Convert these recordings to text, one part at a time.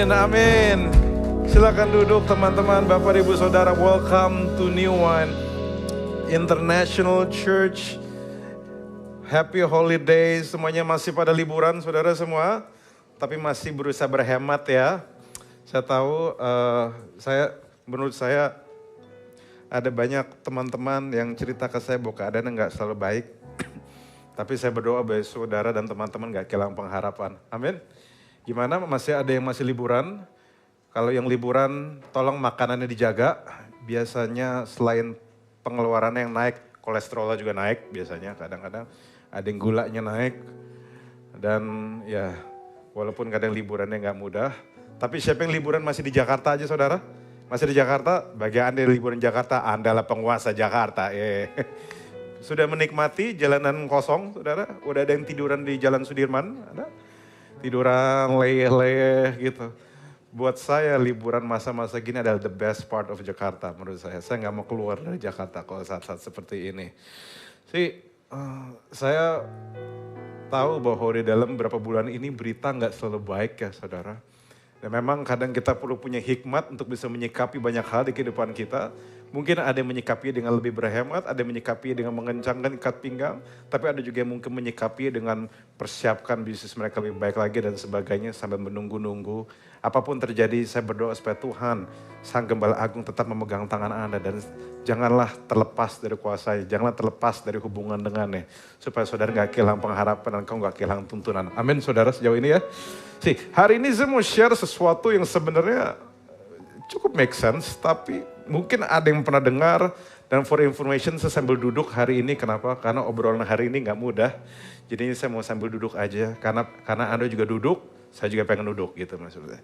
Amin, amin. Silakan duduk teman-teman, Bapak Ibu Saudara. Welcome to New Wine International Church. Happy holidays. Semuanya masih pada liburan saudara semua. Tapi masih berusaha berhemat ya. Saya tahu, menurut saya ada banyak teman-teman yang cerita ke saya bahwa keadaan nggak selalu baik. Tapi saya berdoa bagi saudara dan teman-teman nggak kehilangan pengharapan. Amin. Gimana, masih ada yang masih liburan? Kalau yang liburan, tolong makanannya dijaga. Biasanya selain pengeluarannya yang naik, kolesterolnya juga naik biasanya. Kadang-kadang ada yang gulanya naik. Dan ya, walaupun kadang liburannya nggak mudah. Tapi siapa yang liburan masih di Jakarta aja saudara? Masih di Jakarta? Bagi Anda yang liburan Jakarta, Anda lah penguasa Jakarta. Sudah menikmati jalanan kosong saudara? Udah ada yang tiduran di Jalan Sudirman? Ada? Tiduran leyeh-leyeh gitu. Buat saya liburan masa-masa gini adalah the best part of Jakarta menurut saya. Saya nggak mau keluar dari Jakarta kalau saat-saat seperti ini. Saya tahu bahwa di dalam beberapa bulan ini berita nggak selalu baik ya saudara. Dan memang kadang kita perlu punya hikmat untuk bisa menyikapi banyak hal di kehidupan kita. Mungkin ada yang menyikapi dengan lebih berhemat, ada yang menyikapi dengan mengencangkan ikat pinggang. Tapi ada juga yang mungkin menyikapi dengan persiapkan bisnis mereka lebih baik lagi dan sebagainya sambil menunggu-nunggu. Apapun terjadi, saya berdoa supaya Tuhan, Sang Gembala Agung tetap memegang tangan Anda. Dan janganlah terlepas dari kuasanya, janganlah terlepas dari hubungan dengannya. Supaya saudara gak kehilangan pengharapan dan kau gak kehilangan tuntunan. Amin saudara sejauh ini ya. Hari ini saya mau share sesuatu yang sebenarnya cukup make sense, tapi mungkin ada yang pernah dengar. Dan for information saya sambil duduk hari ini, kenapa? Karena obrolan hari ini gak mudah. Jadi saya mau sambil duduk aja, karena Anda juga duduk, saya juga pengen duduk gitu maksudnya.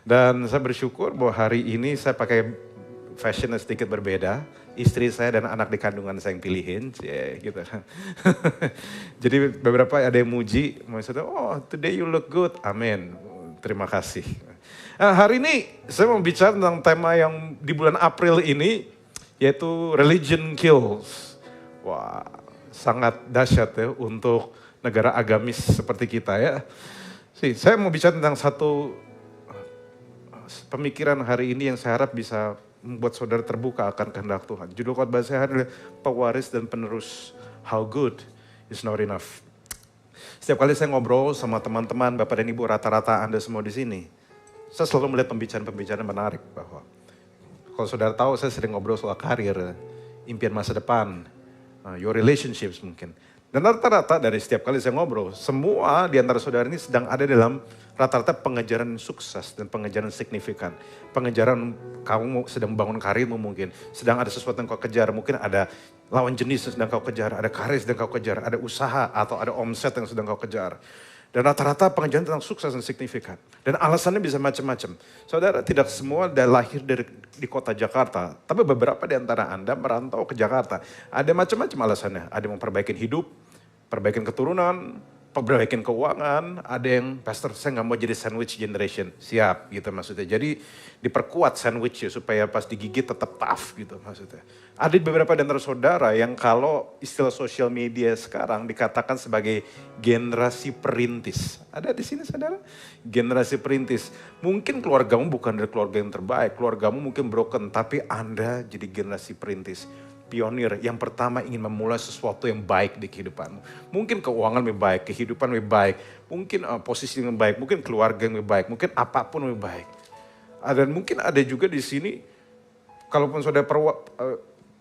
Dan saya bersyukur bahwa hari ini saya pakai fashionnya sedikit berbeda. Istri saya dan anak di kandungan saya yang pilihin, gitu kan. Jadi beberapa ada yang muji, maksudnya, oh today you look good, amin. Terima kasih. Nah, hari ini saya mau bicara tentang tema yang di bulan April ini, yaitu religion kills. Wah, sangat dahsyat ya untuk negara agamis seperti kita ya. Saya mau bicara tentang satu pemikiran hari ini yang saya harap bisa membuat saudara terbuka akan kehendak Tuhan. Judul khotbah saya adalah pewaris dan penerus. How good is not enough. Setiap kali saya ngobrol sama teman-teman, Bapak dan Ibu, rata-rata Anda semua di sini, saya selalu melihat pembicaraan-pembicaraan menarik bahwa kalau saudara tahu saya sering ngobrol soal karir, impian masa depan, your relationships mungkin. Dan rata-rata dari setiap kali saya ngobrol, semua di antara saudara ini sedang ada dalam rata-rata pengejaran sukses dan pengejaran signifikan. Pengejaran kamu sedang membangun karirmu mungkin, sedang ada sesuatu yang kau kejar, mungkin ada lawan jenis yang sedang kau kejar, ada karir yang sedang kau kejar, ada usaha atau ada omset yang sedang kau kejar. Dan rata-rata pengejaran tentang sukses dan signifikan. Dan alasannya bisa macam-macam. Saudara, tidak semua lahir di kota Jakarta. Tapi beberapa di antara Anda merantau ke Jakarta. Ada macam-macam alasannya. Ada yang memperbaikin hidup, perbaikin keturunan, perbaikin keuangan. Ada yang, pastor saya gak mau jadi sandwich generation. Siap gitu maksudnya. Jadi diperkuat sandwich ya supaya pas digigit tetap tough gitu maksudnya. Ada beberapa di antara saudara yang kalau istilah sosial media sekarang dikatakan sebagai generasi perintis. Ada di sini saudara? Generasi perintis. Mungkin keluargamu bukan dari keluarga yang terbaik. Keluargamu mungkin broken, tapi Anda jadi generasi perintis. Pionir yang pertama ingin memulai sesuatu yang baik di kehidupanmu. Mungkin keuangan lebih baik, kehidupan lebih baik. Mungkin posisi yang lebih baik, mungkin keluarga yang lebih baik. Mungkin apapun lebih baik. Dan mungkin ada juga di sini, kalaupun saudara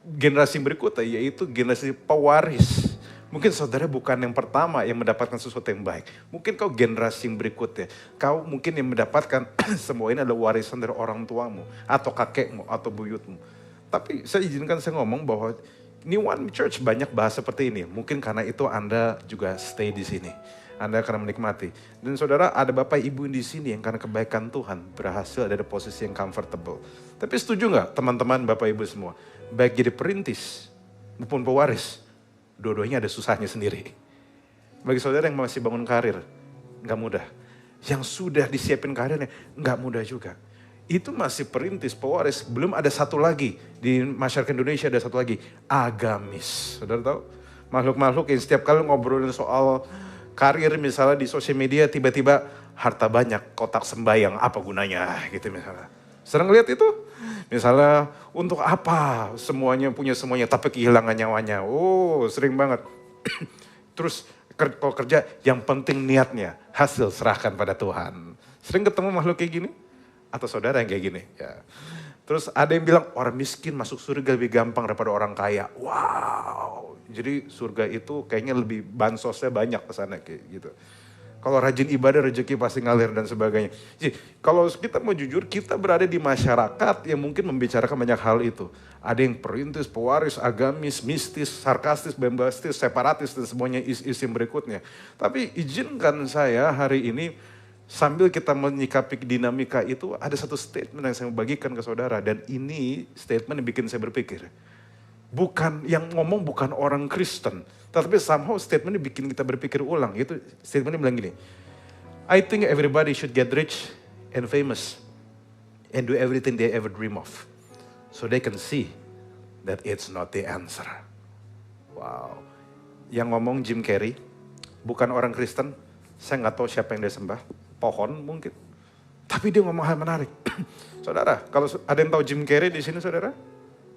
generasi berikutnya, yaitu generasi pewaris. Mungkin saudara bukan yang pertama yang mendapatkan sesuatu yang baik. Mungkin kau generasi yang berikutnya. Kau mungkin yang mendapatkan semua ini adalah warisan dari orang tuamu, atau kakekmu, atau buyutmu. Tapi saya izinkan saya ngomong bahwa New One Church banyak bahas seperti ini. Mungkin karena itu Anda juga stay di sini. Anda akan menikmati. Dan saudara, ada Bapak Ibu di sini yang karena kebaikan Tuhan berhasil ada di posisi yang comfortable. Tapi setuju nggak teman-teman Bapak Ibu semua? Baik jadi perintis maupun pewaris, dua-duanya ada susahnya sendiri. Bagi saudara yang masih bangun karir, nggak mudah. Yang sudah disiapin karirnya, nggak mudah juga. Itu masih perintis, pewaris. Belum ada satu lagi, di masyarakat Indonesia ada satu lagi, agamis. Saudara tahu? Makhluk-makhluk yang setiap kali ngobrolin soal karir misalnya di sosial media tiba-tiba harta banyak, kotak sembayang, apa gunanya gitu misalnya. Sering lihat itu? Misalnya untuk apa semuanya punya semuanya tapi kehilangan nyawanya. Oh sering banget. Terus kalau kerja yang penting niatnya, hasil serahkan pada Tuhan. Sering ketemu makhluk kayak gini? Atau saudara yang kayak gini? Ya. Terus ada yang bilang orang miskin masuk surga lebih gampang daripada orang kaya. Wow, jadi surga itu kayaknya lebih bansosnya banyak ke sana kayak gitu. Kalau rajin ibadah rezeki pasti ngalir dan sebagainya. Jadi kalau kita mau jujur kita berada di masyarakat yang mungkin membicarakan banyak hal itu. Ada yang perintis, pewaris, agamis, mistis, sarkastis, bombastis, separatis dan semuanya is-is yang berikutnya. Tapi izinkan saya hari ini sambil kita menyikapi dinamika itu ada satu statement yang saya mau bagikan ke saudara. Dan ini statement yang bikin saya berpikir. Yang ngomong bukan orang Kristen. Tapi somehow statement ini bikin kita berpikir ulang. Itu statement ini bilang gini. I think everybody should get rich and famous. And do everything they ever dream of. So they can see that it's not the answer. Wow. Yang ngomong Jim Carrey. Bukan orang Kristen. Saya nggak tahu siapa yang dia sembah. Pohon mungkin. Tapi dia ngomong hal menarik. Saudara, kalau ada yang tahu Jim Carrey di sini saudara?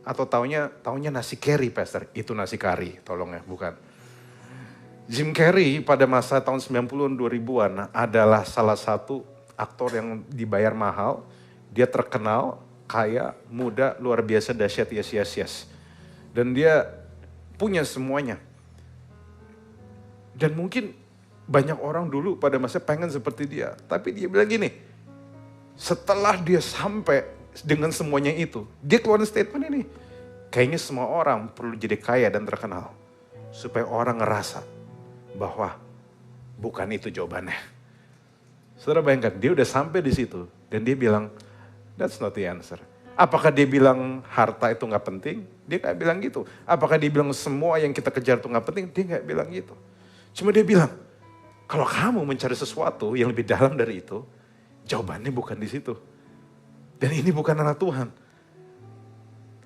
Atau taunya nasi curry, Pastor. Itu nasi kari, tolong ya, bukan. Jim Carrey pada masa tahun 90-an, 2000-an adalah salah satu aktor yang dibayar mahal. Dia terkenal, kaya, muda, luar biasa, dahsyat, yes. Dan dia punya semuanya. Dan mungkin banyak orang dulu pada masa pengen seperti dia. Tapi dia bilang gini, setelah dia sampai dengan semuanya itu, dia keluarin statement ini. Kayaknya semua orang perlu jadi kaya dan terkenal. Supaya orang ngerasa bahwa bukan itu jawabannya. Saudara bayangkan, dia udah sampai di situ. Dan dia bilang, that's not the answer. Apakah dia bilang harta itu gak penting? Dia gak bilang gitu. Apakah dia bilang semua yang kita kejar itu gak penting? Dia gak bilang gitu. Cuma dia bilang, kalau kamu mencari sesuatu yang lebih dalam dari itu, jawabannya bukan di situ. Dan ini bukan anak Tuhan.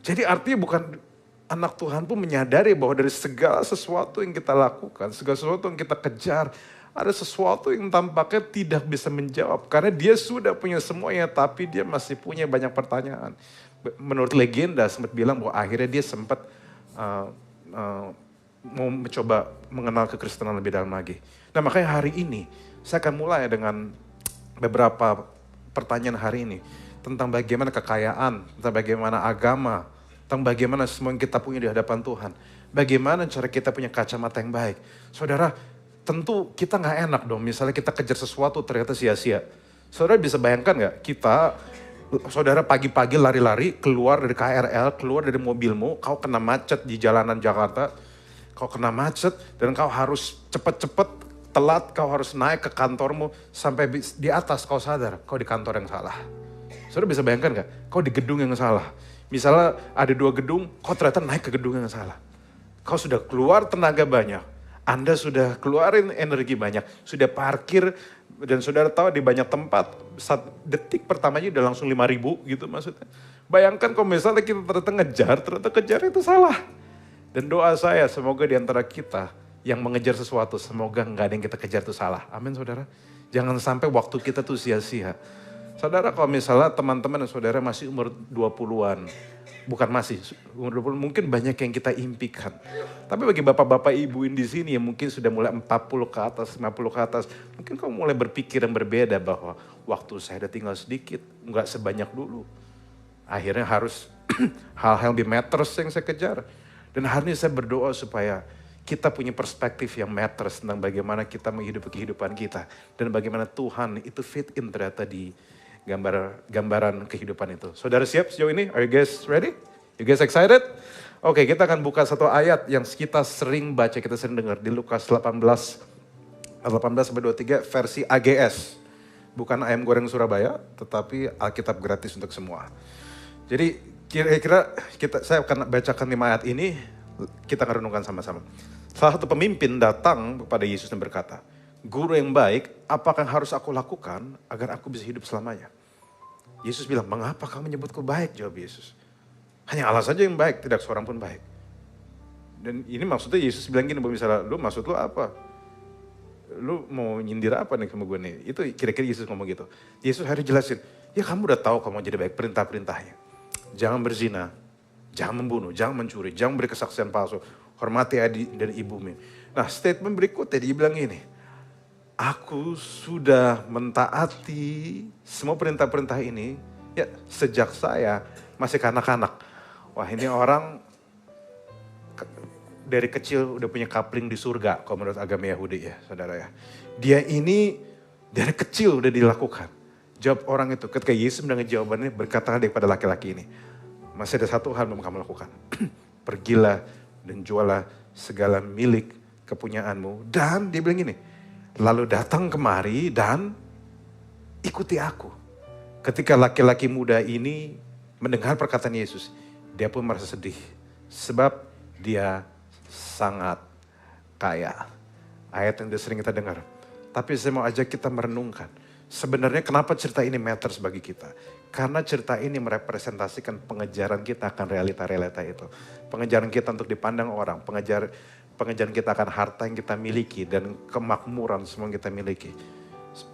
Jadi artinya bukan anak Tuhan pun menyadari bahwa dari segala sesuatu yang kita lakukan, segala sesuatu yang kita kejar, ada sesuatu yang tampaknya tidak bisa menjawab. Karena dia sudah punya semuanya, tapi dia masih punya banyak pertanyaan. Menurut legenda sempat bilang bahwa akhirnya dia sempat mau mencoba mengenal kekristenan lebih dalam lagi. Nah makanya hari ini saya akan mulai dengan beberapa pertanyaan hari ini. Tentang bagaimana kekayaan, tentang bagaimana agama, tentang bagaimana semua yang kita punya di hadapan Tuhan. Bagaimana cara kita punya kacamata yang baik. Saudara, tentu kita gak enak dong, misalnya kita kejar sesuatu ternyata sia-sia. Saudara bisa bayangkan gak, saudara pagi-pagi lari-lari, keluar dari KRL, keluar dari mobilmu, kau kena macet di jalanan Jakarta, kau kena macet dan kau harus cepet-cepet, telat, kau harus naik ke kantormu, sampai di atas kau sadar, kau di kantor yang salah. Saudara bisa bayangkan gak? Kau di gedung yang salah. Misalnya ada 2 gedung, kau ternyata naik ke gedung yang salah. Kau sudah keluar tenaga banyak. Anda sudah keluarin energi banyak. Sudah parkir dan saudara tahu di banyak tempat. Detik pertamanya udah langsung 5.000 gitu maksudnya. Bayangkan kalau misalnya kita ternyata kejar itu salah. Dan doa saya semoga di antara kita yang mengejar sesuatu, semoga nggak ada yang kita kejar itu salah. Amin saudara. Jangan sampai waktu kita tuh sia-sia. Saudara kalau misalnya teman-teman dan saudara masih umur 20-an, bukan masih, umur 20 mungkin banyak yang kita impikan. Tapi bagi bapak-bapak ibuin di sini yang mungkin sudah mulai 40 ke atas, 50 ke atas, mungkin kamu mulai berpikir yang berbeda bahwa waktu saya udah tinggal sedikit, nggak sebanyak dulu. Akhirnya harus hal-hal yang lebih matters yang saya kejar. Dan hari ini saya berdoa supaya kita punya perspektif yang matters tentang bagaimana kita menghidupi kehidupan kita. Dan bagaimana Tuhan itu fit in ternyata di gambaran kehidupan itu. Saudara siap sejauh ini? Are you guys ready? You guys excited? Oke, kita akan buka satu ayat yang kita sering baca, kita sering dengar di Lukas 18-23 versi AGS. Bukan ayam goreng Surabaya, tetapi Alkitab gratis untuk semua. Jadi kira-kira saya akan bacakan 5 ayat ini, kita akan renungkan sama-sama. Salah satu pemimpin datang kepada Yesus dan berkata, Guru yang baik, apakah yang harus aku lakukan agar aku bisa hidup selamanya? Yesus bilang, mengapa kamu menyebutku baik? Jawab Yesus. Hanya Allah saja yang baik, tidak seorang pun baik. Dan ini maksudnya Yesus bilang gini, misalnya, maksud lu apa? lu mau nyindir apa nih sama gue nih? Itu kira-kira Yesus ngomong gitu. Yesus hari jelasin, ya kamu udah tahu kamu jadi baik, perintah-perintahnya. Jangan berzina, jangan membunuh, jangan mencuri, jangan beri kesaksian palsu, hormati adik dan ibumu. Nah statement berikutnya dia bilang ini, aku sudah mentaati semua perintah-perintah ini ya sejak saya masih kanak-kanak. Wah ini orang dari kecil udah punya kapling di surga kalau menurut agama Yahudi ya saudara ya. Dia ini dari kecil udah dilakukan. Jawab orang itu ketika Yesus mendengar jawabannya berkata kepada laki-laki ini. Masih ada satu hal yang kamu lakukan. Pergilah dan jualah segala milik kepunyaanmu. Dan dia bilang gini, lalu datang kemari dan ikuti aku. Ketika laki-laki muda ini mendengar perkataan Yesus, dia pun merasa sedih. Sebab dia sangat kaya. Ayat yang sering kita dengar. Tapi saya mau ajak kita merenungkan. Sebenarnya kenapa cerita ini matters bagi kita? Karena cerita ini merepresentasikan pengejaran kita akan realita-realita itu. Pengejaran kita untuk dipandang orang. Pengejaran kita akan harta yang kita miliki dan kemakmuran semua yang kita miliki.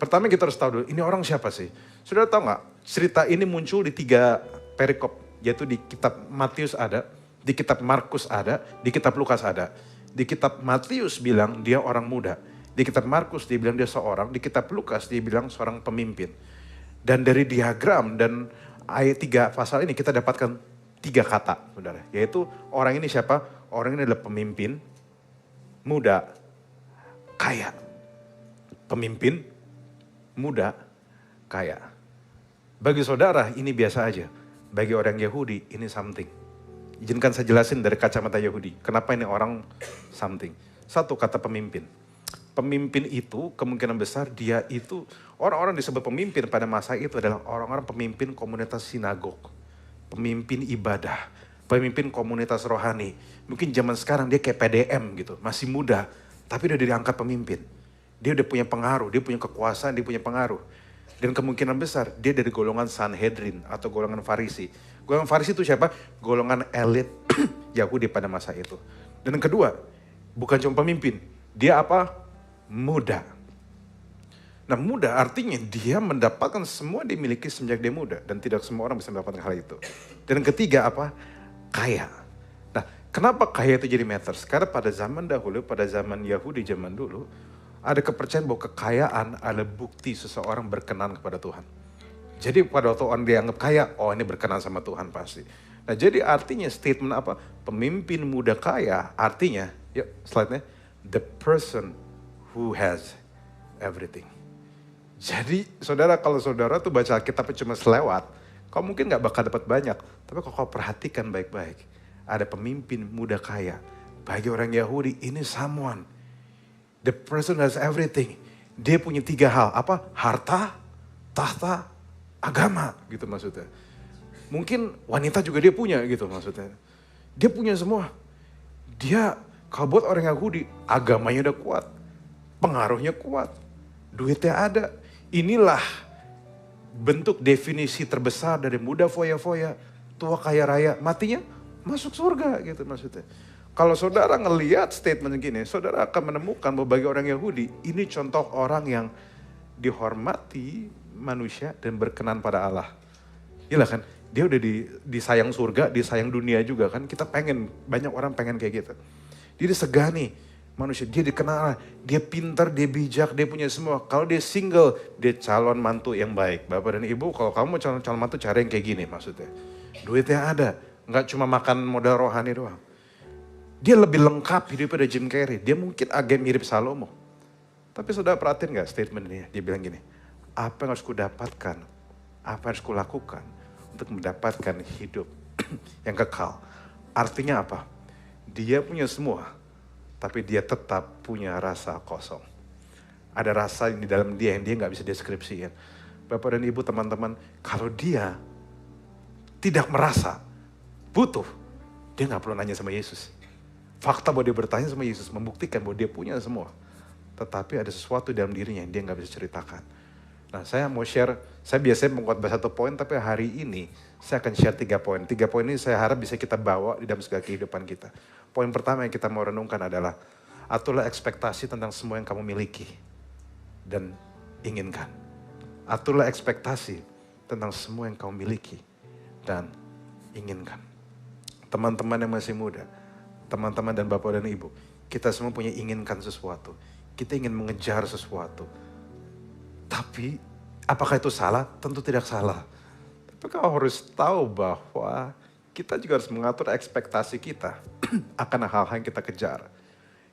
Pertama kita harus tahu dulu, ini orang siapa sih? Sudah tahu nggak? Cerita ini muncul di 3 perikop. Yaitu di kitab Matius ada, di kitab Markus ada, di kitab Lukas ada. Di kitab Matius bilang dia orang muda. Di kitab Markus dia bilang dia seorang. Di kitab Lukas dia bilang seorang pemimpin. Dan dari diagram dan ayat 3 pasal ini kita dapatkan 3 kata. Saudara. Yaitu orang ini siapa? Orang ini adalah pemimpin, muda, kaya. Pemimpin, muda, kaya. Bagi saudara ini biasa aja. Bagi orang Yahudi ini something. Izinkan saya jelasin dari kacamata Yahudi. Kenapa ini orang something. Satu kata pemimpin. Pemimpin itu kemungkinan besar dia itu, orang-orang disebut pemimpin pada masa itu adalah orang-orang pemimpin komunitas sinagog. Pemimpin ibadah. Pemimpin komunitas rohani. Mungkin zaman sekarang dia kayak PDM gitu. Masih muda. Tapi udah diangkat pemimpin. Dia udah punya pengaruh. Dia punya kekuasaan. Dia punya pengaruh. Dan kemungkinan besar dia dari golongan Sanhedrin atau golongan Farisi. Golongan Farisi itu siapa? Golongan elit Yahudi pada masa itu. Dan yang kedua, bukan cuma pemimpin. Dia apa? Muda. Nah muda artinya dia mendapatkan semua dimiliki sejak dia muda. Dan tidak semua orang bisa mendapatkan hal itu. Dan yang ketiga apa? Kaya. Nah kenapa kaya itu jadi matters? Karena pada zaman dahulu, pada zaman Yahudi zaman dulu, ada kepercayaan bahwa kekayaan adalah bukti seseorang berkenan kepada Tuhan. Jadi pada waktu orang dianggap kaya, oh ini berkenan sama Tuhan pasti. Nah jadi artinya statement apa? Pemimpin muda kaya artinya, yuk slide-nya, the person who has everything. Jadi saudara kalau saudara tuh baca Alkitab cuma selewat, kau mungkin gak bakal dapat banyak. Tapi kalau kau perhatikan baik-baik, ada pemimpin muda kaya. Bagi orang Yahudi ini someone. The person has everything. Dia punya 3 hal. Apa? Harta, tahta, agama. Gitu maksudnya. Mungkin wanita juga dia punya gitu maksudnya. Dia punya semua. Dia kalau buat orang Yahudi, agamanya udah kuat. Pengaruhnya kuat. Duitnya ada. Inilah bentuk definisi terbesar dari muda foya-foya. Tua kaya raya. Matinya masuk surga gitu maksudnya. Kalau saudara ngelihat statement gini, saudara akan menemukan bahwa bagi orang Yahudi, ini contoh orang yang dihormati manusia dan berkenan pada Allah. Gila kan, dia udah disayang surga, disayang dunia juga kan. Kita pengen, banyak orang pengen kayak gitu. Dia disegani manusia, dia dikenal, dia pintar, dia bijak, dia punya semua. Kalau dia single, dia calon mantu yang baik. Bapak dan ibu, kalau kamu mau calon mantu cari yang kayak gini maksudnya. Duitnya ada, nggak cuma makan modal rohani doang. Dia lebih lengkap hidup daripada Jim Carrey. Dia mungkin agak mirip Salomo. Tapi saudara perhatiin gak statement ini? Dia bilang gini, apa yang harus kudapatkan? Apa yang harus kulakukan untuk mendapatkan hidup yang kekal? Artinya apa? Dia punya semua, tapi dia tetap punya rasa kosong. Ada rasa di dalam dia yang dia gak bisa deskripsiin. Bapak dan ibu teman-teman, kalau dia tidak merasa butuh, dia gak perlu nanya sama Yesus. Fakta bahwa dia bertanya sama Yesus membuktikan bahwa dia punya semua. Tetapi ada sesuatu dalam dirinya yang dia gak bisa ceritakan. Nah saya mau share, saya biasanya mengkhotbah 1 poin tapi hari ini saya akan share 3 poin. 3 poin ini saya harap bisa kita bawa di dalam segala kehidupan kita. Poin pertama yang kita mau renungkan adalah, aturlah ekspektasi tentang semua yang kamu miliki. dan inginkan. Aturlah ekspektasi tentang semua yang kau miliki dan inginkan. Teman-teman yang masih muda, teman-teman dan bapak dan ibu, kita semua punya inginkan sesuatu. Kita ingin mengejar sesuatu. Tapi apakah itu salah? Tentu tidak salah. Tapi kau harus tahu bahwa kita juga harus mengatur ekspektasi kita akan hal-hal yang kita kejar.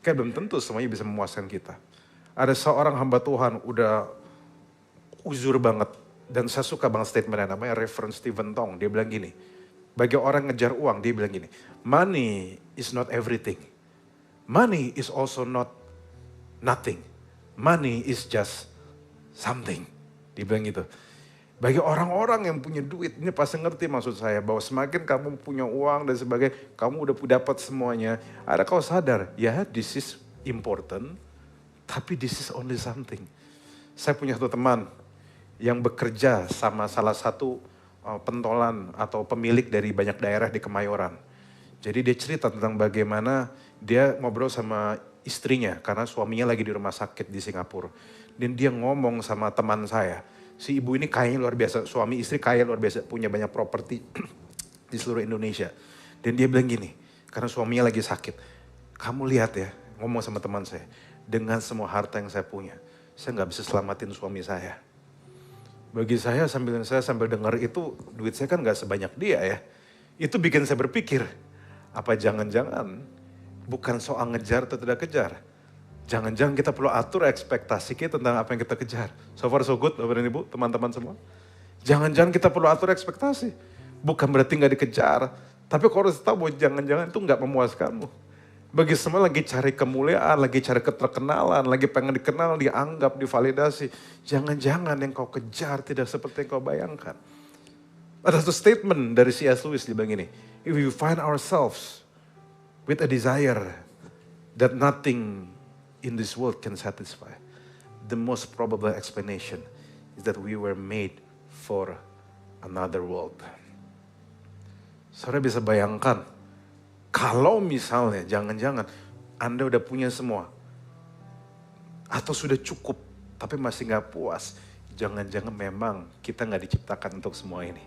Kayak belum tentu semuanya bisa memuaskan kita. Ada seorang hamba Tuhan udah uzur banget. Dan saya suka banget statementnya, namanya Reverend Stephen Tong. Dia bilang gini, bagi orang ngejar uang, dia bilang gini, money is not everything. Money is also not nothing. Money is just something. Dia bilang gitu. Bagi orang-orang yang punya duit, ini pasti ngerti maksud saya, bahwa semakin kamu punya uang dan sebagainya, kamu udah dapat semuanya. Ada kau sadar, ya this is important, tapi this is only something. Saya punya satu teman yang bekerja sama salah satu pentolan atau pemilik dari banyak daerah di Kemayoran. Jadi dia cerita tentang bagaimana dia ngobrol sama istrinya karena suaminya lagi di rumah sakit di Singapura. Dan dia ngomong sama teman saya, si ibu ini kaya luar biasa, suami istri kaya luar biasa, punya banyak properti di seluruh Indonesia. Dan dia bilang gini, karena suaminya lagi sakit, kamu lihat ya, ngomong sama teman saya, dengan semua harta yang saya punya, saya nggak bisa selamatin suami saya. Bagi saya sambil dengar itu, duit saya kan nggak sebanyak dia ya. Itu bikin saya berpikir, apa jangan-jangan bukan soal ngejar atau tidak kejar. Jangan-jangan kita perlu atur ekspektasi kita tentang apa yang kita kejar. So far so good Bapak dan Ibu, teman-teman semua. Jangan-jangan kita perlu atur ekspektasi. Bukan berarti nggak dikejar, tapi kau harus tahu bahwa jangan-jangan itu nggak memuaskanmu. Bagi semua lagi cari kemuliaan, lagi cari keterkenalan, lagi pengen dikenal, dianggap, divalidasi. Jangan-jangan yang kau kejar tidak seperti yang kau bayangkan. Ada satu statement dari C.S. Lewis di bilang ini, if we find ourselves with a desire that nothing in this world can satisfy, the most probable explanation is that we were made for another world. Saudara bisa bayangkan, kalau misalnya jangan-jangan Anda udah punya semua, atau sudah cukup, tapi masih gak puas, jangan-jangan memang kita gak diciptakan untuk semua ini.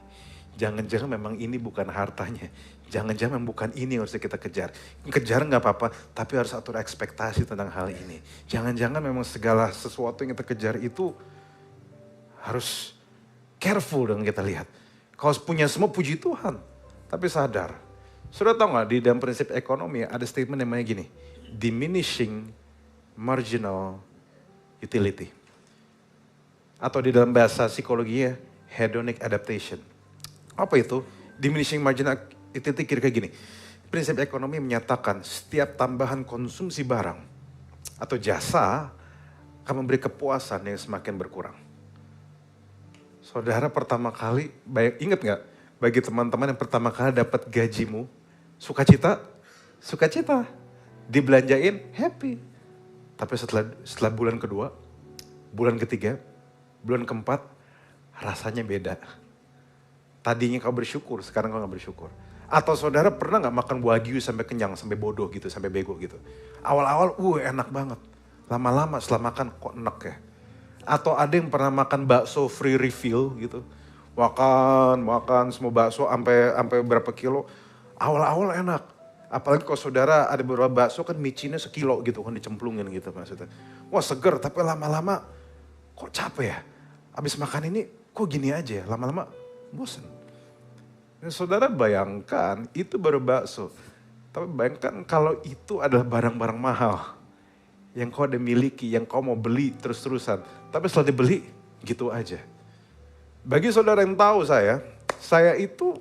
Jangan-jangan memang ini bukan hartanya. Jangan-jangan bukan ini yang harus kita kejar. Kejar gak apa-apa, tapi harus atur ekspektasi tentang hal ini. Jangan-jangan memang segala sesuatu yang kita kejar itu harus careful dengan kita lihat. Kalau punya semua puji Tuhan, tapi sadar. Sudah tahu gak di dalam prinsip ekonomi ada statement yang namanya gini, diminishing marginal utility. Atau di dalam bahasa psikologinya, hedonic adaptation. Apa itu? Diminishing marginal utility kira-kira gini. Prinsip ekonomi menyatakan setiap tambahan konsumsi barang atau jasa akan memberi kepuasan yang semakin berkurang. Saudara pertama kali, ingat gak? Bagi teman-teman yang pertama kali dapat gajimu, sukacita? Sukacita. Dibelanjain, happy. Tapi setelah bulan kedua, bulan ketiga, bulan keempat, rasanya beda. Tadinya kau bersyukur, sekarang kau gak bersyukur. Atau saudara pernah gak makan wagyu sampai kenyang, sampai bodoh gitu, sampai bego gitu. Awal-awal, enak banget. Lama-lama setelah makan kok enak ya. Atau ada yang pernah makan bakso free refill gitu. Makan semua bakso sampai berapa kilo. Awal-awal enak. Apalagi kalau saudara ada beberapa bakso kan micinnya sekilo gitu kan dicemplungin gitu maksudnya. Wah seger tapi lama-lama kok capek ya. Habis makan ini kok gini aja ya, lama-lama bosan. Dan saudara bayangkan itu baru bakso. Tapi bayangkan kalau itu adalah barang-barang mahal. Yang kau ada miliki, yang kau mau beli terus-terusan. Tapi setelah dibeli gitu aja. Bagi saudara yang tahu saya itu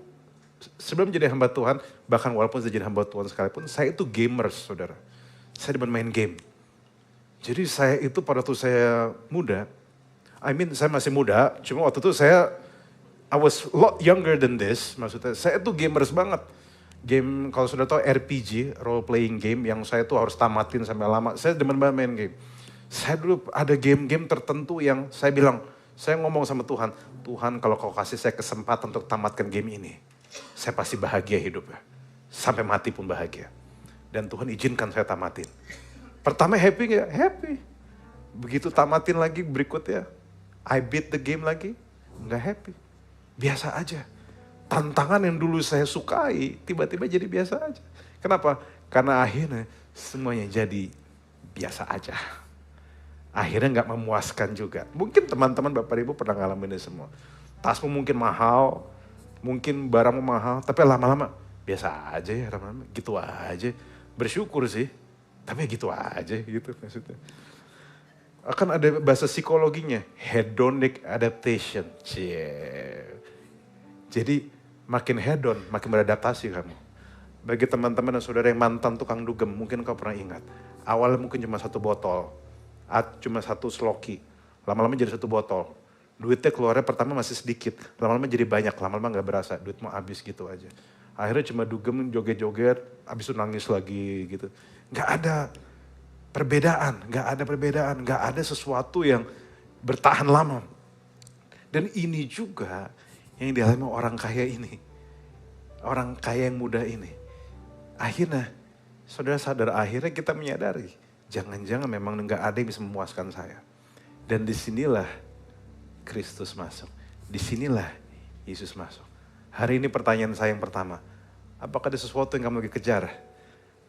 sebelum jadi hamba Tuhan, bahkan walaupun saya jadi hamba Tuhan sekalipun, saya itu gamers saudara. Saya demen main game. Jadi saya itu pada waktu saya muda, saya masih muda, cuma waktu itu I was a lot younger than this, maksudnya saya tuh gamers banget. Game, kalau sudah tahu RPG, role playing game yang saya tuh harus tamatin sampai lama. Saya demen banget main game. Saya dulu ada game-game tertentu yang saya bilang, saya ngomong sama Tuhan, Tuhan kalau kau kasih saya kesempatan untuk tamatkan game ini, saya pasti bahagia hidupnya. Sampai mati pun bahagia. Dan Tuhan izinkan saya tamatin. Pertama happy gak? Happy. Begitu tamatin lagi berikutnya, I beat the game lagi, nggak happy. Biasa aja. Tantangan yang dulu saya sukai, tiba-tiba jadi biasa aja. Kenapa? Karena akhirnya semuanya jadi biasa aja. Akhirnya nggak memuaskan juga. Mungkin teman-teman Bapak Ibu pernah ngalamin ini semua. Tasmu mungkin mahal, mungkin barangmu mahal, tapi lama-lama biasa aja ya, lama-lama gitu aja. Bersyukur sih, tapi gitu aja gitu maksudnya. Akan ada bahasa psikologinya, hedonic adaptation. Jadi makin hedon, makin beradaptasi kamu. Bagi teman-teman dan saudara yang mantan tukang dugem, mungkin kau pernah ingat. Awalnya mungkin cuma satu botol, cuma satu sloki, lama-lama jadi satu botol. Duitnya keluarnya pertama masih sedikit, lama-lama jadi banyak, lama-lama gak berasa, duit mau habis gitu aja. Akhirnya cuma dugem, joget-joget, habis itu nangis lagi gitu. Gak ada perbedaan, gak ada sesuatu yang bertahan lama. Dan ini juga yang dialami orang kaya ini. Orang kaya yang muda ini. Akhirnya, saudara sadar, akhirnya kita menyadari, jangan-jangan memang gak ada yang bisa memuaskan saya. Dan disinilah Kristus masuk. Disinilah Yesus masuk. Hari ini pertanyaan saya yang pertama, apakah ada sesuatu yang kamu lagi kejar?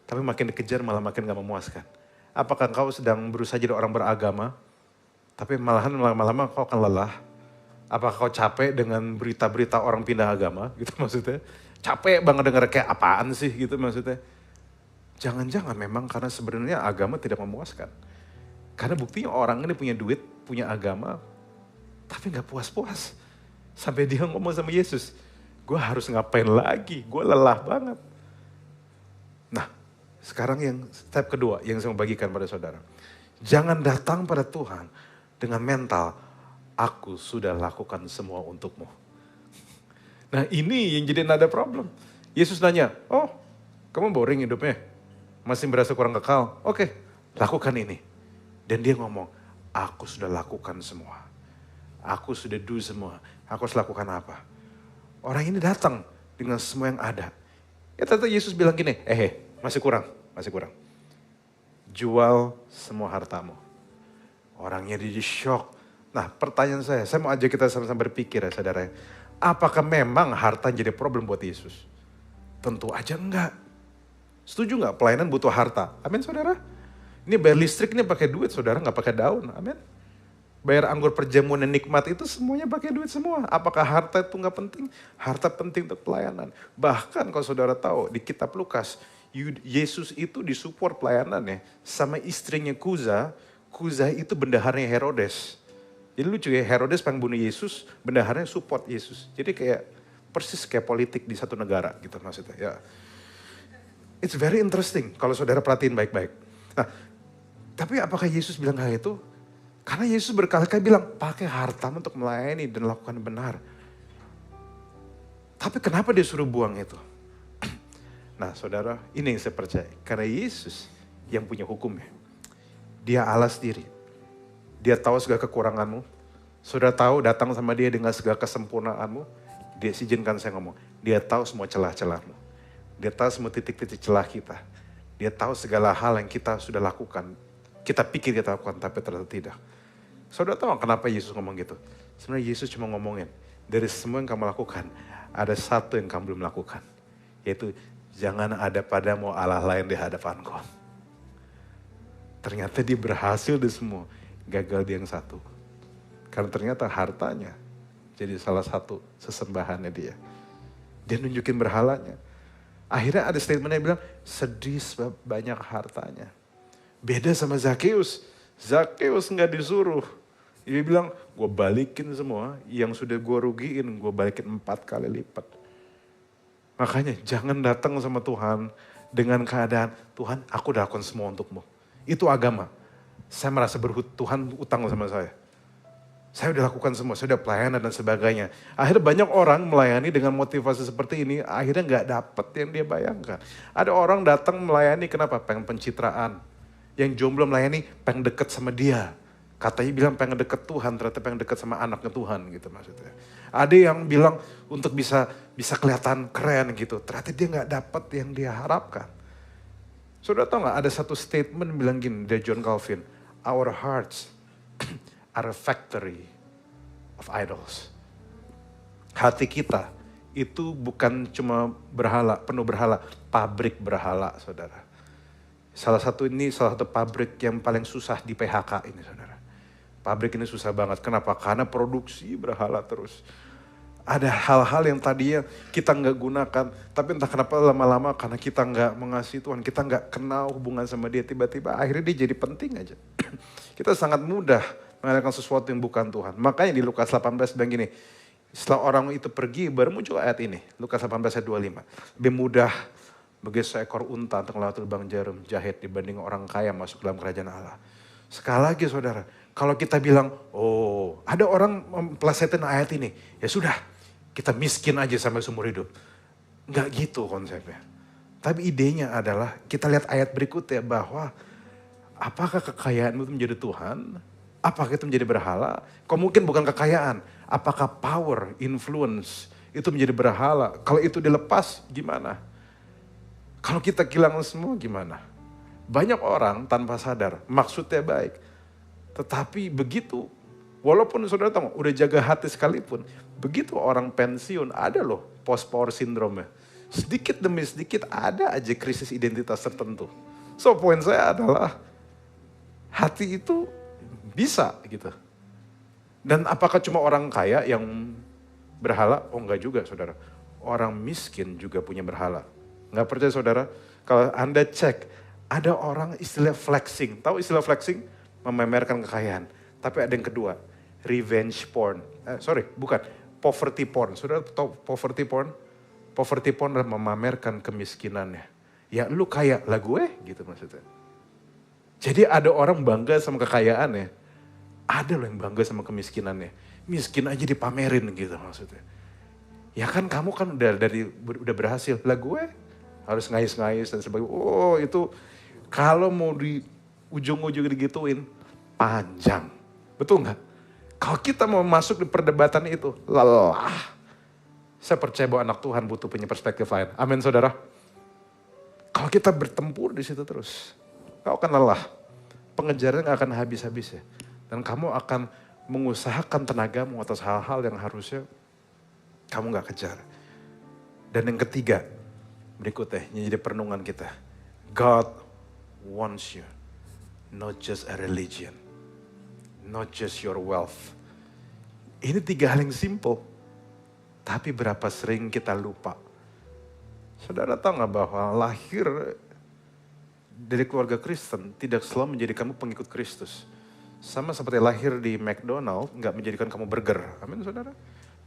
Tapi makin dikejar malah makin gak memuaskan. Apakah kau sedang berusaha jadi orang beragama, tapi malahan lama-lama kau akan lelah? Apakah kau capek dengan berita-berita orang pindah agama, gitu maksudnya? Capek banget denger kayak apaan sih gitu maksudnya? Jangan-jangan memang karena sebenarnya agama tidak memuaskan. Karena buktinya orang ini punya duit, punya agama, tapi gak puas-puas. Sampai dia ngomong sama Yesus, gue harus ngapain lagi, gue lelah banget. Nah, sekarang yang step kedua yang saya mau bagikan pada saudara. Jangan datang pada Tuhan dengan mental, aku sudah lakukan semua untukmu. Nah ini yang jadi nada problem. Yesus nanya, oh kamu boring hidupnya? Masih berasa kurang kekal? Oke, lakukan ini. Dan dia ngomong, aku sudah lakukan semua. Aku sudah do semua. Aku harus lakukan apa? Orang ini datang dengan semua yang ada. Ya ternyata Yesus bilang gini, masih kurang. Jual semua hartamu. Orangnya jadi shock. Nah pertanyaan saya mau ajak kita sama-sama berpikir ya saudara. Apakah memang harta jadi problem buat Yesus? Tentu aja enggak. Setuju enggak pelayanan butuh harta? Amin saudara. Ini bayar listrik ini pakai duit saudara, enggak pakai daun. Amin. Bayar anggur perjamuan yang nikmat itu semuanya pakai duit semua. Apakah harta itu enggak penting? Harta penting untuk pelayanan. Bahkan kalau saudara tahu di kitab Lukas, Yesus itu disupport pelayanannya sama istrinya Kuza. Kuza itu bendaharanya Herodes. Jadi lucu ya, Herodes pengen bunuh Yesus, bendaharanya support Yesus. Jadi kayak persis kayak politik di satu negara gitu maksudnya. Ya. It's very interesting kalau saudara perhatiin baik-baik. Nah, tapi apakah Yesus bilang kayak itu? Karena Yesus berkali-kali bilang, pakai hartamu untuk melayani dan lakukan yang benar. Tapi kenapa dia suruh buang itu? Nah saudara, ini yang saya percaya. Karena Yesus yang punya hukumnya. Dia Allah sendiri. Dia tahu segala kekuranganmu. Saudara tahu datang sama dia dengan segala kesempurnaanmu. Dia izinkan saya ngomong. Dia tahu semua celah-celahmu. Dia tahu semua titik-titik celah kita. Dia tahu segala hal yang kita sudah lakukan. Kita pikir kita lakukan tapi ternyata tidak. Saudara tahu kenapa Yesus ngomong gitu? Sebenarnya Yesus cuma ngomongin. Dari semua yang kamu lakukan. Ada satu yang kamu belum lakukan. Yaitu jangan ada padamu Allah lain di hadapanku. Ternyata dia berhasil di semua. Gagal di yang satu. Karena ternyata hartanya jadi salah satu sesembahannya dia. Dia nunjukin berhalanya. Akhirnya ada statement yang bilang, sedih sebab banyak hartanya. Beda sama Zakheus. Zakheus gak disuruh. Dia bilang, gue balikin semua yang sudah gue rugiin, gue balikin 4 kali lipat. Makanya jangan datang sama Tuhan dengan keadaan, Tuhan aku udah lakukan semua untukmu. Itu agama. Saya merasa Tuhan utang sama saya. Saya udah lakukan semua, saya udah pelayanan dan sebagainya. Akhirnya banyak orang melayani dengan motivasi seperti ini, akhirnya gak dapet yang dia bayangkan. Ada orang datang melayani, kenapa? Pengen pencitraan. Yang jomblo melayani, pengen deket sama dia. Katanya bilang pengen deket Tuhan, ternyata pengen deket sama anaknya Tuhan gitu maksudnya. Ada yang bilang untuk bisa kelihatan keren gitu, ternyata dia gak dapet yang dia harapkan. Saudara tahu gak ada satu statement bilang gini dari John Calvin, our hearts are a factory of idols. Hati kita itu bukan cuma berhala, penuh berhala, pabrik berhala, saudara. Salah satu pabrik yang paling susah di PHK ini, saudara. Pabrik ini susah banget. Kenapa? Karena produksi berhala terus. Ada hal-hal yang tadinya kita nggak gunakan, tapi entah kenapa lama-lama karena kita nggak mengasihi Tuhan, kita nggak kenal hubungan sama Dia, tiba-tiba akhirnya dia jadi penting aja. Kita sangat mudah mengadakan sesuatu yang bukan Tuhan. Makanya di Lukas 18 bilang gini, setelah orang itu pergi baru muncul ayat ini, Lukas 18 ayat 25. Lebih mudah bagi seekor unta untuk melewati lubang jarum jahit dibanding orang kaya masuk dalam kerajaan Allah. Sekali lagi saudara, kalau kita bilang, oh ada orang mempelesetin ayat ini, ya sudah, kita miskin aja sampai seumur hidup. Enggak gitu konsepnya. Tapi idenya adalah kita lihat ayat berikutnya bahwa apakah kekayaan itu menjadi Tuhan? Apakah itu menjadi berhala? Kok mungkin bukan kekayaan. Apakah power, influence itu menjadi berhala? Kalau itu dilepas gimana? Kalau kita kehilangan semua gimana? Banyak orang tanpa sadar maksudnya baik. Tetapi begitu, walaupun saudara tahu udah jaga hati sekalipun, begitu orang pensiun ada loh post power syndrome. Sedikit demi sedikit ada aja krisis identitas tertentu. So poin saya adalah hati itu bisa gitu. Dan apakah cuma orang kaya yang berhala? Oh enggak juga saudara. Orang miskin juga punya berhala. Enggak percaya saudara? Kalau Anda cek, ada orang istilah flexing. Tahu istilah flexing? Memamerkan kekayaan. Tapi ada yang kedua, revenge porn. Bukan, poverty porn. Saudara tahu poverty porn? Poverty porn adalah memamerkan kemiskinannya. Ya lu kaya, lah gue gitu maksudnya. Jadi ada orang bangga sama kekayaannya. Ada loh yang bangga sama kemiskinannya. Miskin aja dipamerin gitu maksudnya. Ya kan kamu kan udah berhasil. Lah gue harus ngais-ngais dan sebagainya. Oh itu kalau mau di ujung-ujung digituin panjang. Betul nggak? Kalau kita mau masuk di perdebatan itu, lelah. Saya percaya bahwa anak Tuhan butuh punya perspektif lain. Amin saudara. Kalau kita bertempur di situ terus, kau akan lelah. Pengejaran gak akan habis-habis ya. Dan kamu akan mengusahakan tenagamu atas hal-hal yang harusnya kamu gak kejar. Dan yang ketiga, berikutnya, yang jadi perenungan kita. God wants you, not just a religion, not just your wealth. Ini tiga hal yang simple, tapi berapa sering kita lupa. Saudara tahu gak bahwa lahir dari keluarga Kristen tidak selalu menjadi kamu pengikut Kristus. Sama seperti lahir di McDonald, nggak menjadikan kamu burger. Amin saudara.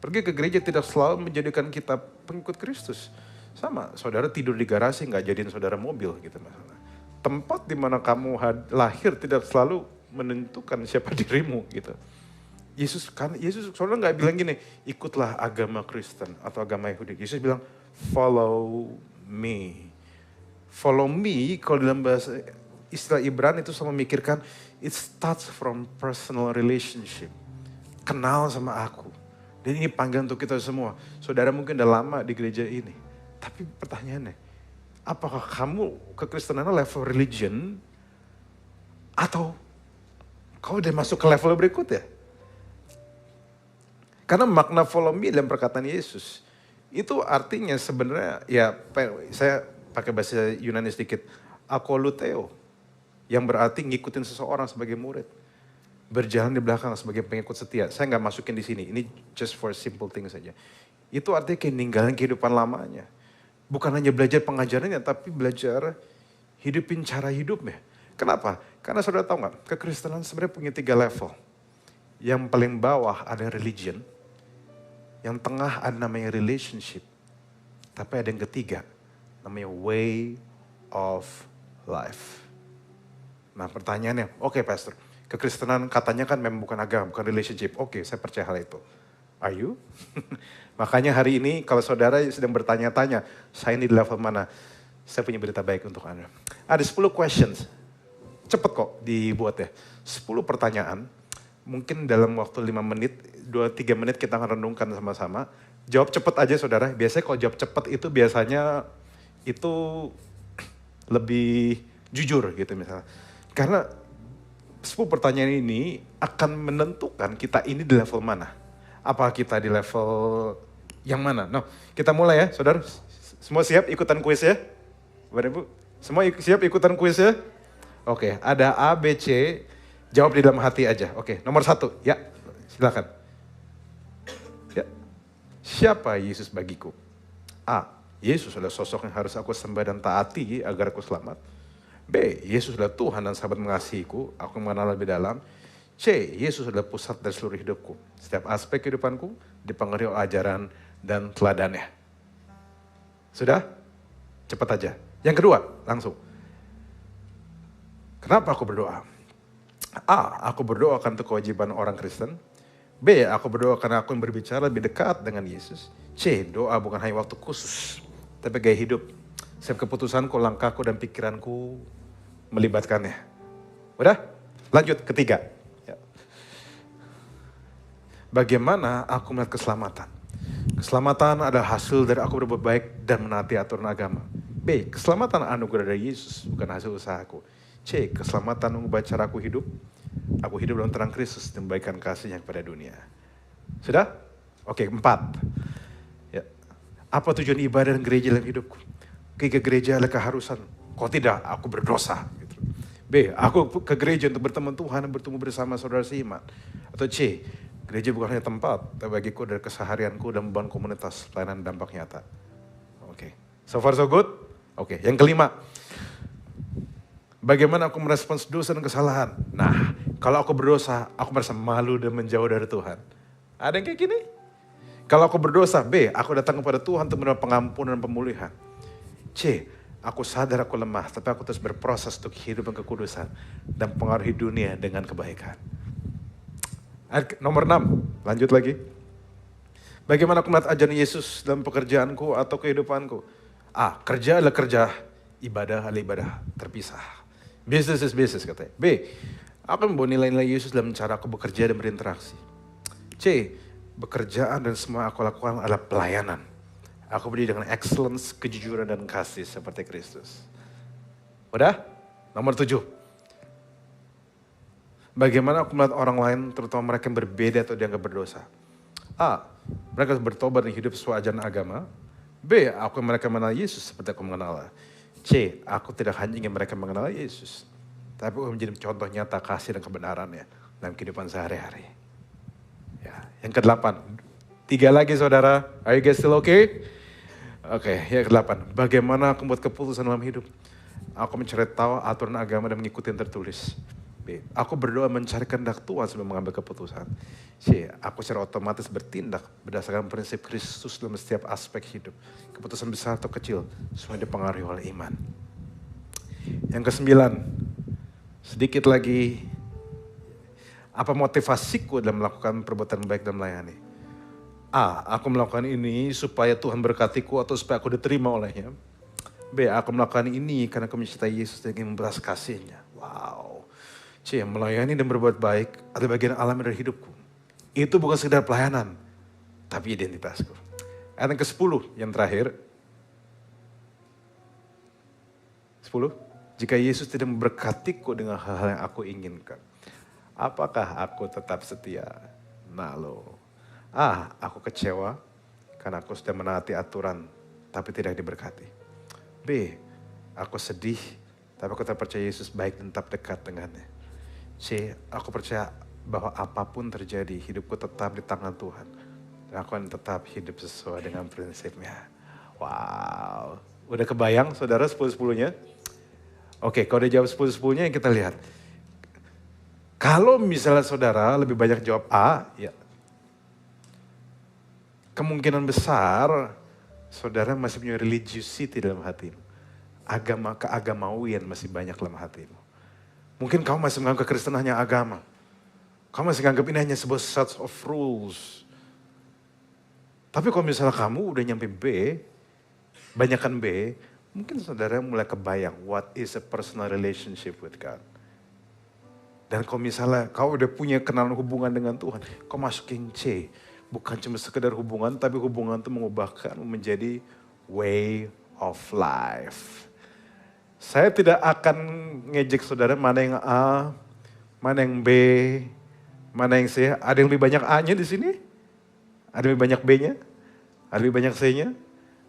Pergi ke gereja tidak selalu menjadikan kita pengikut Kristus. Sama, saudara tidur di garasi nggak jadiin saudara mobil gitu masalah. Tempat di mana kamu lahir tidak selalu menentukan siapa dirimu gitu. Yesus saudara nggak bilang gini, ikutlah agama Kristen atau agama Yahudi. Yesus bilang, follow me. Follow me, kalau dalam bahasa istilah Ibrani itu sama memikirkan, it starts from personal relationship. Kenal sama aku. Dan ini panggilan untuk kita semua. Saudara mungkin udah lama di gereja ini. Tapi pertanyaannya, apakah kamu kekristenan level religion? Atau kau udah masuk ke level berikutnya? Karena makna follow me dalam perkataan Yesus, itu artinya sebenarnya, ya saya pakai bahasa Yunani sedikit, akoluteo, yang berarti ngikutin seseorang sebagai murid. Berjalan di belakang sebagai pengikut setia. Saya nggak masukin di sini, ini just for simple thing saja. Itu artinya kayak ninggalin kehidupan lamanya. Bukan hanya belajar pengajarannya, tapi belajar hidupin cara hidupnya. Kenapa? Karena saudara tahu nggak, kekristenan sebenarnya punya 3 level. Yang paling bawah ada religion, yang tengah ada namanya relationship, tapi ada yang ketiga, namanya way of life. Nah pertanyaannya, oke pastor, kekristenan katanya kan memang bukan agama, bukan relationship. Oke, saya percaya hal itu. Are you? Makanya hari ini kalau saudara sedang bertanya-tanya, saya ini di level mana? Saya punya berita baik untuk Anda. Ada 10 questions, cepet kok dibuat ya. 10 pertanyaan, mungkin dalam waktu 5 menit, 2-3 menit kita akan renungkan sama-sama. Jawab cepet aja saudara, biasanya kalau jawab cepet itu biasanya itu lebih jujur gitu misalnya. Karena 10 pertanyaan ini akan menentukan kita ini di level mana. Apa kita di level yang mana? No, kita mulai ya, saudara. Semua siap ikutan kuis ya? Bapak Ibu, semua siap ikutan kuis ya? Oke, ada A, B, C, jawab di dalam hati aja. Oke, nomor 1, ya silakan. Ya. Siapa Yesus bagiku? A, Yesus adalah sosok yang harus aku sembah dan taati agar aku selamat. B, Yesus adalah Tuhan dan sahabat mengasihiku, aku mengenal lebih dalam. C, Yesus adalah pusat dari seluruh hidupku. Setiap aspek kehidupanku dipengaruhi oleh ajaran dan teladannya. Sudah? Cepat aja. Yang kedua, langsung. Kenapa aku berdoa? A, aku berdoa karena itu kewajiban orang Kristen. B, aku berdoa karena aku yang berbicara lebih dekat dengan Yesus. C, doa bukan hanya waktu khusus, tapi gaya hidup. Setiap keputusanku, langkahku, dan pikiranku melibatkannya. Udah? Lanjut, ketiga. Ya. Bagaimana aku melihat keselamatan? Keselamatan adalah hasil dari aku berbuat baik dan menaati aturan agama. B, keselamatan anugerah dari Yesus, bukan hasil usahaku. C, keselamatan mengubah cara aku hidup. Aku hidup dalam terang Kristus dan memberikan kasihnya kepada dunia. Sudah? Oke, 4. Ya. Apa tujuan ibadah dan gereja dalam hidupku? Ke gereja adalah keharusan. Kalau tidak, aku berdosa. Gitu. B, aku ke gereja untuk bertemu Tuhan dan bertemu bersama saudara seiman. Atau C, gereja bukan hanya tempat, tapi bagiku dari keseharianku dan membangun komunitas pelayanan dampak nyata. Oke, so far so good? Oke, yang kelima. Bagaimana aku merespons dosa dan kesalahan? Nah, kalau aku berdosa, aku merasa malu dan menjauh dari Tuhan. Ada yang kayak gini? Kalau aku berdosa, B, aku datang kepada Tuhan untuk menerima pengampunan dan pemulihan. C, aku sadar aku lemah, tapi aku terus berproses untuk hidup yang kekudusan dan pengaruhi dunia dengan kebaikan. Nomor 6, lanjut lagi. Bagaimana aku melihat ajaran Yesus dalam pekerjaanku atau kehidupanku? A, kerja adalah kerja, ibadah adalah ibadah, terpisah. Business is business katanya. B, aku membawa nilai-nilai Yesus dalam cara aku bekerja dan berinteraksi. C, pekerjaan dan semua aku lakukan adalah pelayanan. Aku berdiri dengan excellence, kejujuran, dan kasih seperti Kristus. Udah? Nomor 7. Bagaimana aku melihat orang lain, terutama mereka yang berbeda atau dianggap berdosa? A, mereka bertobat dan hidup sesuai ajaran agama. B, aku mereka mengenal Yesus seperti aku mengenal. C, aku tidak hanya ingin mereka mengenal Yesus, tapi aku menjadi contoh nyata kasih dan kebenarannya dalam kehidupan sehari-hari. Ya, yang ke-8. 3 lagi saudara, are you guys still okay? Oke, yang ke-8. Bagaimana aku membuat keputusan dalam hidup? Aku mencari tahu aturan agama dan mengikuti yang tertulis. B, aku berdoa mencari kehendak Tuhan sebelum mengambil keputusan. C, aku secara otomatis bertindak berdasarkan prinsip Kristus dalam setiap aspek hidup. Keputusan besar atau kecil, semua dipengaruhi oleh iman. Yang ke-9, sedikit lagi, apa motivasiku dalam melakukan perbuatan baik dan melayani? A, aku melakukan ini supaya Tuhan berkatiku atau supaya aku diterima olehnya. B, aku melakukan ini karena aku mencintai Yesus dan ingin membalas kasih-Nya. Wow. C, melayani dan berbuat baik adalah bagian alami dari hidupku. Itu bukan sekedar pelayanan, tapi identitasku. Ayat yang ke-10, yang terakhir. 10. Jika Yesus tidak memberkatiku dengan hal-hal yang aku inginkan, apakah aku tetap setia? Nah lo. A, aku kecewa karena aku sudah menaati aturan tapi tidak diberkati. B, aku sedih tapi aku tetap percaya Yesus baik dan tetap dekat dengannya. C, aku percaya bahwa apapun terjadi hidupku tetap di tangan Tuhan. Dan aku akan tetap hidup sesuai dengan prinsipnya. Wow, udah kebayang saudara 10-10-nya? Oke, kalau udah jawab 10-10-nya yang kita lihat. Kalau misalnya saudara lebih banyak jawab A, ya kemungkinan besar saudara masih punya religiosity dalam hatimu. Keagamawian masih banyak dalam hatimu. Mungkin kamu masih menganggap kekristenan hanya agama. Kamu masih menganggap ini hanya sebuah set of rules. Tapi kalau misalnya kamu udah nyampe B, banyakan B, mungkin saudara mulai kebayang what is a personal relationship with God. Dan kalau misalnya kau udah punya kenalan hubungan dengan Tuhan, kau masukin C. Bukan cuma sekedar hubungan, tapi hubungan itu mengubahkan menjadi way of life. Saya tidak akan ngejek saudara mana yang A, mana yang B, mana yang C. Ada yang lebih banyak A-nya di sini? Ada yang lebih banyak B-nya? Ada yang lebih banyak C-nya?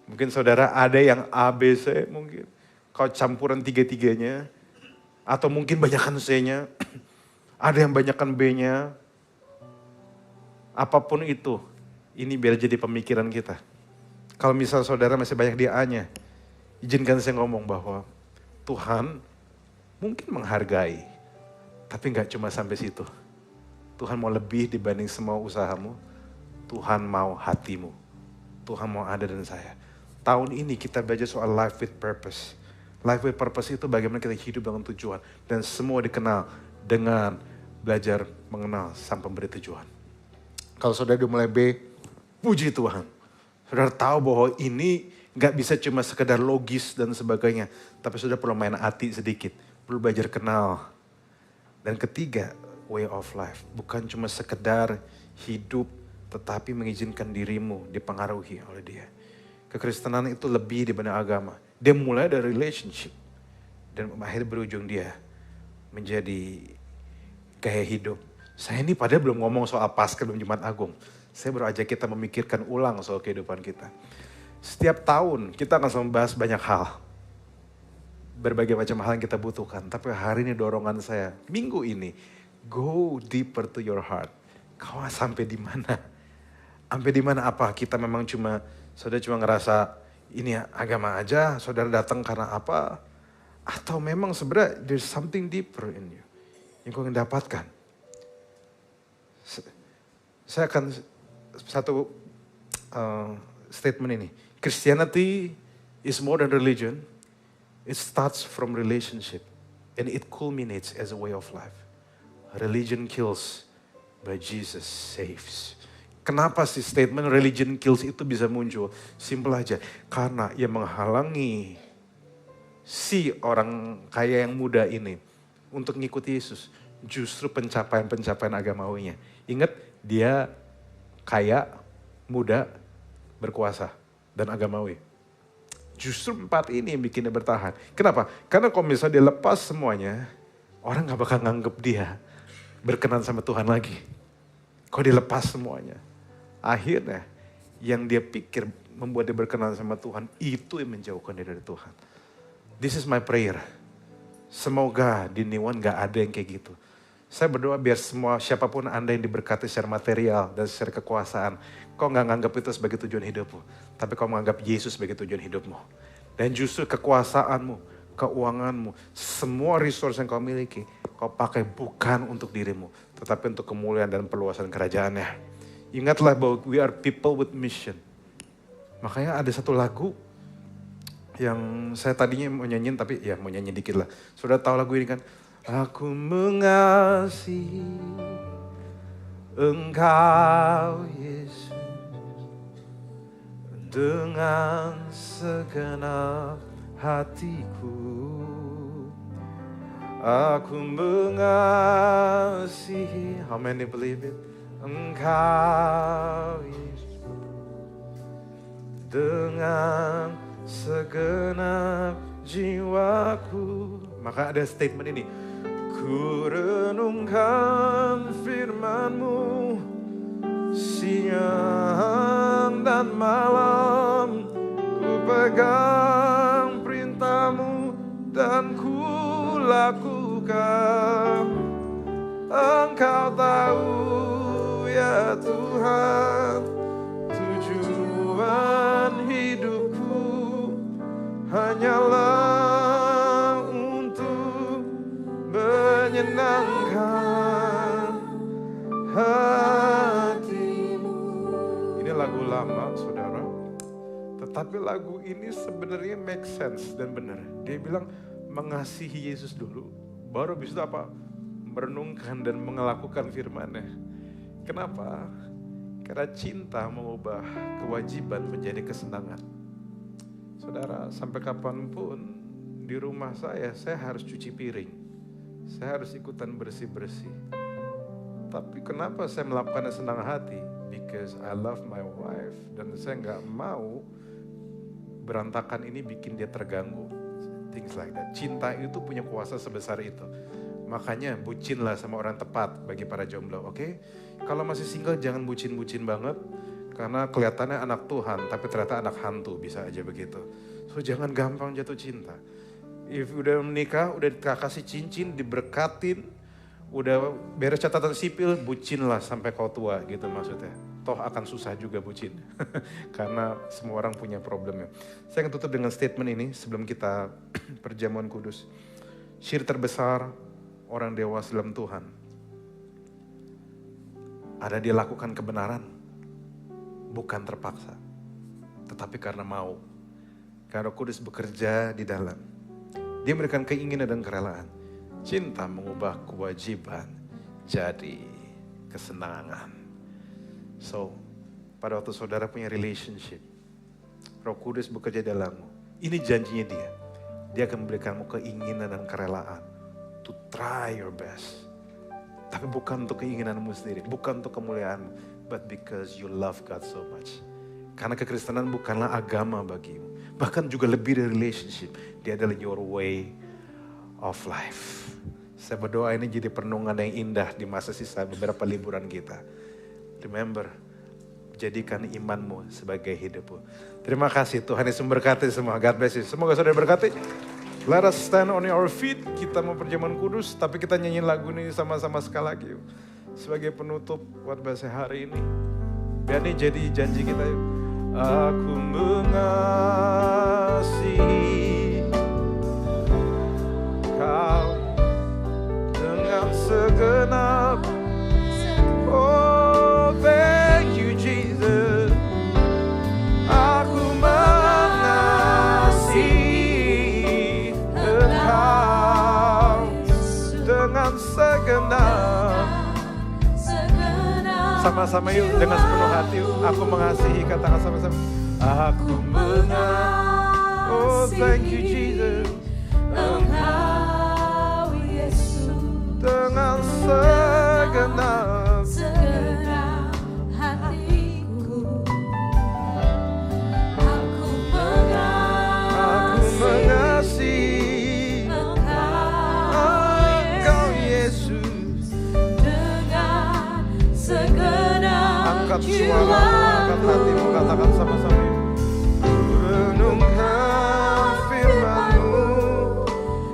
Mungkin saudara ada yang A, B, C mungkin. Kau campuran tiga-tiganya. Atau mungkin banyakan C-nya. Ada yang banyakan B-nya. Apapun itu, ini biar jadi pemikiran kita. Kalau misal saudara masih banyak di A-nya, izinkan saya ngomong bahwa Tuhan mungkin menghargai, tapi nggak cuma sampai situ. Tuhan mau lebih dibanding semua usahamu. Tuhan mau hatimu. Tuhan mau ada dan saya. Tahun ini kita belajar soal life with purpose. Life with purpose itu bagaimana kita hidup dengan tujuan. Dan semua dikenal dengan belajar mengenal sang pemberi tujuan. Kalau saudara udah mulai B, puji Tuhan. Saudara tahu bahwa ini gak bisa cuma sekedar logis dan sebagainya. Tapi saudara perlu main hati sedikit. Perlu belajar kenal. Dan ketiga, way of life. Bukan cuma sekedar hidup, tetapi mengizinkan dirimu dipengaruhi oleh dia. Kekristenan itu lebih dibanding agama. Dia mulai dari relationship. Dan akhirnya berujung dia menjadi gaya hidup. Saya ini padahal belum ngomong soal Paskah belum Jumat Agung. Saya baru ajak kita memikirkan ulang soal kehidupan kita. Setiap tahun kita akan selalu membahas banyak hal. Berbagai macam hal yang kita butuhkan. Tapi hari ini dorongan saya, minggu ini, go deeper to your heart. Kau sampai di mana? Sampai di mana apa? Kita memang saudara cuma ngerasa ini agama aja, saudara datang karena apa? Atau memang sebenarnya there's something deeper in you. Yang kau ingin dapatkan. Saya akan satu statement ini. Christianity is more than religion. It starts from relationship. And it culminates as a way of life. Religion kills, but Jesus saves. Kenapa sih statement religion kills itu bisa muncul? Simpel aja. Karena yang menghalangi si orang kaya yang muda ini untuk ngikuti Yesus. Justru pencapaian-pencapaian agamawinya. Ingat, dia kaya, muda, berkuasa, dan agamawi. Justru 4 ini yang bikin dia bertahan. Kenapa? Karena kalau misalnya dia lepas semuanya, orang gak bakal nganggep dia berkenan sama Tuhan lagi. Kalau dia lepas semuanya. Akhirnya, yang dia pikir membuat dia berkenan sama Tuhan, itu yang menjauhkan dia dari Tuhan. This is my prayer. Semoga di New One gak ada yang kayak gitu. Saya berdoa biar siapapun Anda yang diberkati secara material dan secara kekuasaan, kau gak nganggap itu sebagai tujuan hidupmu. Tapi kau menganggap Yesus sebagai tujuan hidupmu. Dan justru kekuasaanmu, keuanganmu, semua resource yang kau miliki, kau pakai bukan untuk dirimu, tetapi untuk kemuliaan dan perluasan kerajaannya. Ingatlah bahwa we are people with mission. Makanya ada satu lagu yang saya tadinya mau nyanyiin, tapi ya mau nyanyi dikit lah. Sudah tahu lagu ini kan? Aku mengasihi Engkau Yesus dengan segenap hatiku. Aku mengasihi, how many believe it? Engkau Yesus dengan segenap jiwaku. Maka ada statement ini. Ku renungkan firman-Mu siang dan malam. Ku pegang perintah-Mu dan ku lakukan. Engkau tahu ya Tuhan, tujuan hidupku hanyalah untuk menyenangkan hatimu. Ini lagu lama, saudara. Tetapi lagu ini sebenarnya make sense dan benar. Dia bilang mengasihi Yesus dulu, baru habis itu apa? Merenungkan dan melakukan firman-Nya. Kenapa? Karena cinta mengubah kewajiban menjadi kesenangan. Saudara, sampai kapanpun di rumah saya harus cuci piring. Saya harus ikutan bersih-bersih. Tapi kenapa saya melakukannya senang hati? Because I love my wife. Dan saya gak mau berantakan ini bikin dia terganggu. Things like that. Cinta itu punya kuasa sebesar itu. Makanya bucinlah sama orang tepat bagi para jomblo, oke? Kalau masih single jangan bucin-bucin banget. Karena kelihatannya anak Tuhan, tapi ternyata anak hantu, bisa aja begitu. So jangan gampang jatuh cinta. If udah menikah, udah dikasih cincin, diberkatin, udah beres catatan sipil, bucinlah sampai kau tua gitu maksudnya. Toh akan susah juga bucin. Karena semua orang punya problemnya. Saya akan tutup dengan statement ini sebelum kita perjamuan kudus. Syiar terbesar orang dewasa dalam Tuhan ada dia lakukan kebenaran bukan terpaksa, tetapi karena mau. Karena Roh Kudus bekerja di dalam. Dia memberikan keinginan dan kerelaan. Cinta mengubah kewajiban jadi kesenangan. So, pada waktu saudara punya relationship, Roh Kudus bekerja dalammu. Ini janjinya dia. Dia akan memberikanmu keinginan dan kerelaan to try your best. Tapi bukan untuk keinginanmu sendiri, bukan untuk kemuliaanmu, but because you love God so much. Karena kekristenan bukanlah agama bagimu, bahkan juga lebih dari relationship. Dia adalah your way of life. Saya berdoa ini jadi perenungan yang indah di masa sisa beberapa liburan kita. Remember, jadikan imanmu sebagai hidupmu. Terima kasih, Tuhan Yesus memberkati semua. God bless you. Semoga saudara berkati. Let us stand on our feet. Kita mau perjamuan kudus, tapi kita nyanyiin lagu ini sama-sama sekali lagi. Sebagai penutup buat bahasa hari ini. Biar ini jadi janji kita. Aku mengasihi kau dengan segenap. Oh, thank you Jesus. Aku mengasihi engkau dengan segenap. Sama-sama yuk, dengan sepenuh hati yuk. Aku mengasihi, katakan sama-sama. Aku mengasihi. Oh, thank you Jesus. Engkau Yesus Dengan segenap. segenap hatiku. Aku mengasihi Engkau Yesus. dengan segenap Angkat suara, angkat hatimu, katakan sama-sama. Renungkan firman-Mu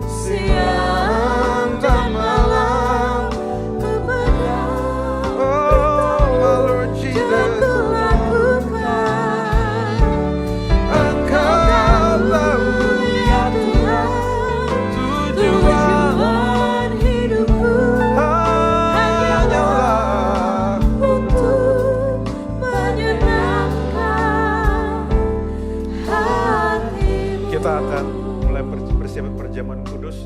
siang dan malam. Oh, my Lord Jesus. Engkau tahu tujuan hidupku hanyalah untuk menyenangkan hatimu. kita akan mulai persiapan perjamuan kudus.